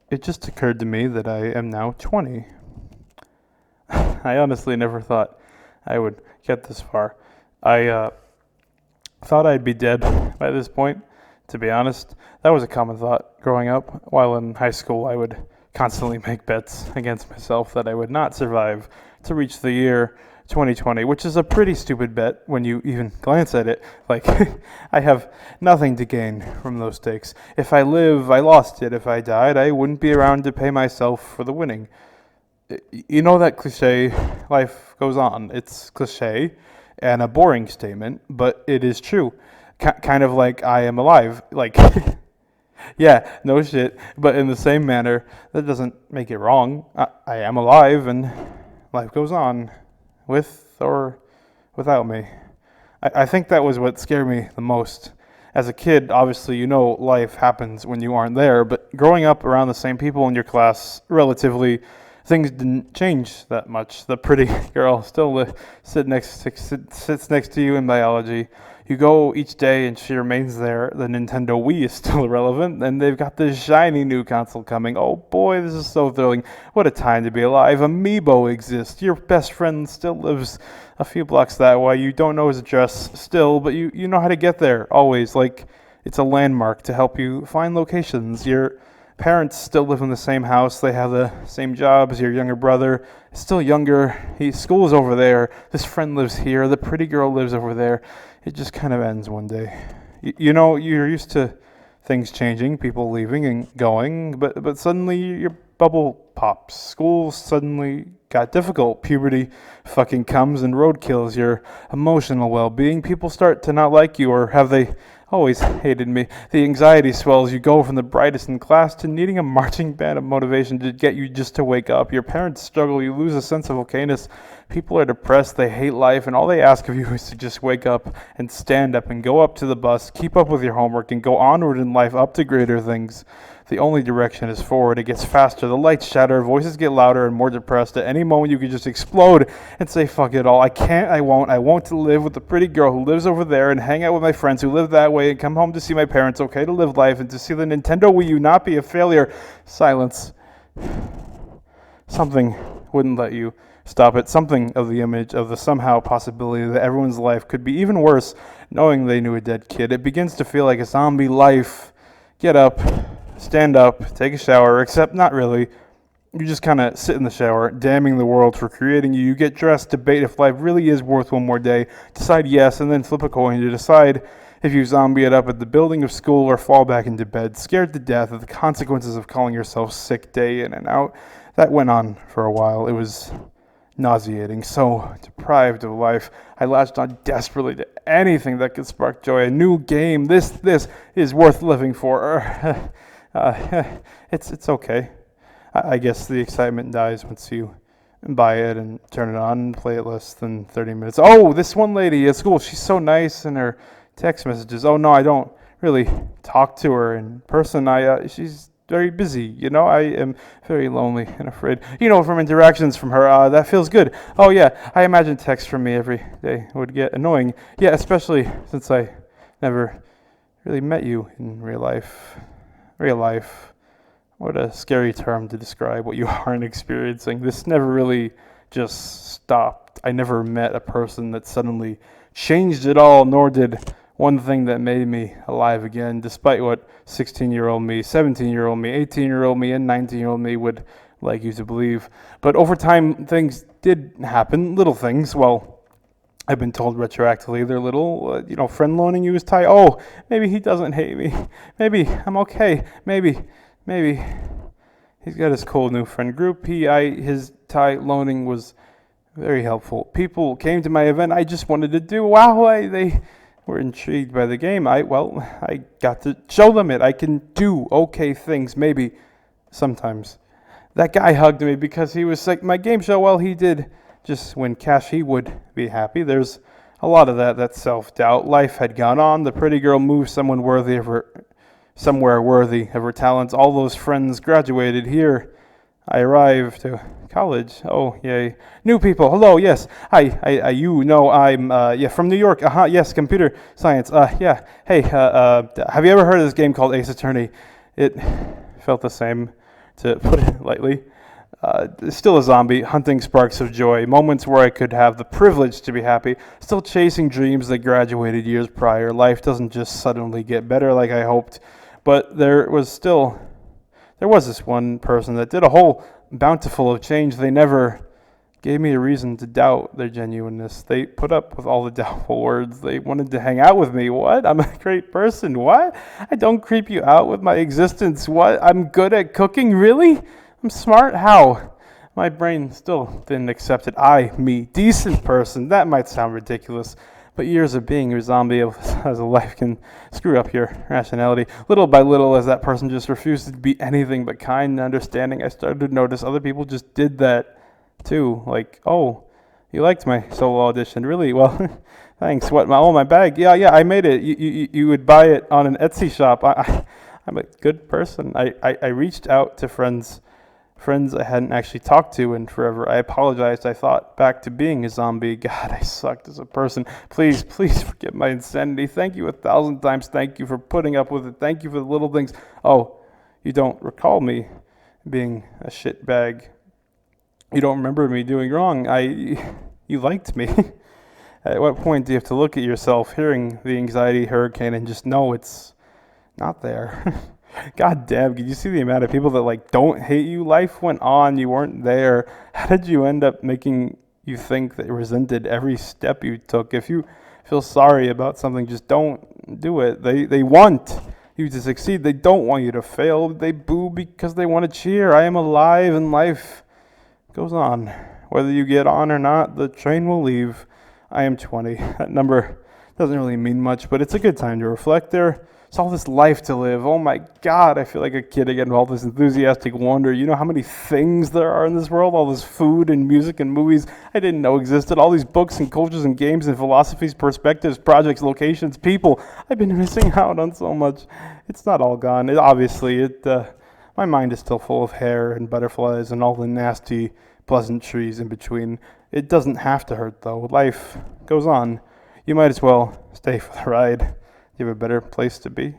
It just occurred to me that I am now 20. I honestly never thought I would get this far. I thought I'd be dead by this point, to be honest. That was a common thought growing up. While in high school, I would constantly make bets against myself that I would not survive to reach the year 2020, which is a pretty stupid bet when you even glance at it. Like, I have nothing to gain from those stakes. If I live, I lost it. If I died, I wouldn't be around to pay myself for the winning. You know that cliche, life goes on. It's cliche and a boring statement, but it is true. Kind of like I am alive. Like, yeah, no shit. But in the same manner, that doesn't make it wrong. I am alive and life goes on, with or without me. I think that was what scared me the most. As a kid, obviously, you know life happens when you aren't there, but growing up around the same people in your class, relatively, things didn't change that much. The pretty girl still sits next to you in biology. You go each day and she remains there. The Nintendo Wii is still irrelevant, and they've got this shiny new console coming. Oh boy, this is so thrilling. What a time to be alive. Amiibo exists. Your best friend still lives a few blocks that way. You don't know his address still, but you know how to get there always. Like, it's a landmark to help you find locations. Your parents still live in the same house. They have the same jobs. Your younger brother is still younger. School's over there. This friend lives here. The pretty girl lives over there. It just kind of ends one day. You know, you're used to things changing, people leaving and going, but suddenly your bubble pops. School suddenly got difficult. Puberty fucking comes and road kills your emotional well-being. People start to not like you, or have they always hated me? The anxiety swells. You go from the brightest in class to needing a marching band of motivation to get you just to wake up. Your parents struggle. You lose a sense of okayness. People are depressed. They hate life, and all they ask of you is to just wake up and stand up and go up to the bus, keep up with your homework, and go onward in life up to greater things. The only direction is forward. It gets faster. The lights shatter. Voices get louder and more depressed. At any moment, you could just explode and say, fuck it all. I can't. I won't. I want to live with the pretty girl who lives over there and hang out with my friends who live that way and come home to see my parents. Okay, to live life and to see the Nintendo Wii U not be a failure. Silence. Something wouldn't let you stop it. Something of the image of the somehow possibility that everyone's life could be even worse knowing they knew a dead kid. It begins to feel like a zombie life. Get up. Stand up, take a shower, except not really. You just kind of sit in the shower, damning the world for creating you. You get dressed, debate if life really is worth one more day, decide yes, and then flip a coin to decide if you zombie it up at the building of school or fall back into bed, scared to death of the consequences of calling yourself sick day in and out. That went on for a while. It was nauseating, so deprived of life. I latched on desperately to anything that could spark joy. A new game. This is worth living for. It's okay. I guess the excitement dies once you buy it and turn it on and play it less than 30 minutes. Oh, this one lady at school, she's so nice in her text messages. Oh, no, I don't really talk to her in person. She's very busy. You know, I am very lonely and afraid. You know, from interactions from her, that feels good. Oh, yeah, I imagine texts from me every day would get annoying. Yeah, especially since I never really met you in real life. Real life. What a scary term to describe what you aren't experiencing. This never really just stopped. I never met a person that suddenly changed it all, nor did one thing that made me alive again, despite what 16-year-old me, 17-year-old me, 18-year-old me, and 19-year-old me would like you to believe. But over time, things did happen, little things. Well, I've been told retroactively they're little, friend loaning you his tie. Oh, maybe he doesn't hate me. Maybe I'm okay. Maybe he's got his cool new friend group. His tie loaning was very helpful. People came to my event. I just wanted to do. Wow, they were intrigued by the game. I got to show them it. I can do okay things, maybe sometimes. That guy hugged me because he was like, my game show, well, he did just win cash, he would be happy. There's a lot of that self-doubt. Life had gone on. The pretty girl moved somewhere worthy of her talents. All those friends graduated. Here I arrived to college. Oh, yay. New people. Hello, yes. Hi, you know I'm, from New York. Yes, computer science. Yeah. Hey, have you ever heard of this game called Ace Attorney? It felt the same to put it lightly. Still a zombie, hunting sparks of joy, moments where I could have the privilege to be happy, still chasing dreams that graduated years prior. Life doesn't just suddenly get better like I hoped, but there was this one person that did a whole bountiful of change. They never gave me a reason to doubt their genuineness. They put up with all the doubtful words. They wanted to hang out with me. What? I'm a great person. What? I don't creep you out with my existence. What? I'm good at cooking? Really? I'm smart? How? My brain still didn't accept it. Me, decent person. That might sound ridiculous, but years of being a zombie as a life can screw up your rationality. Little by little, as that person just refused to be anything but kind and understanding, I started to notice other people just did that too. Like, oh, you liked my solo audition, really? Well, thanks. What? My bag? Yeah, I made it. You would buy it on an Etsy shop. I'm a good person. I reached out to friends I hadn't actually talked to in forever. I apologized. I thought back to being a zombie. God, I sucked as a person. Please forgive my insanity. Thank you 1,000 times. Thank you for putting up with it. Thank you for the little things. Oh, you don't recall me being a shitbag. You don't remember me doing wrong. You liked me. At what point do you have to look at yourself, hearing the anxiety hurricane, and just know it's not there? God damn, did you see the amount of people that don't hate you? Life went on, you weren't there. How did you end up making you think that you resented every step you took? If you feel sorry about something, just don't do it. They want you to succeed. They don't want you to fail. They boo because they want to cheer. I am alive and life goes on. Whether you get on or not, the train will leave. I am 20. That number doesn't really mean much, but it's a good time to reflect. There's all this life to live. Oh my God, I feel like a kid again with all this enthusiastic wonder. You know how many things there are in this world? All this food and music and movies I didn't know existed. All these books and cultures and games and philosophies, perspectives, projects, locations, people. I've been missing out on so much. It's not all gone. My mind is still full of hair and butterflies and all the nasty pleasantries in between. It doesn't have to hurt though. Life goes on. You might as well stay for the ride. You have a better place to be.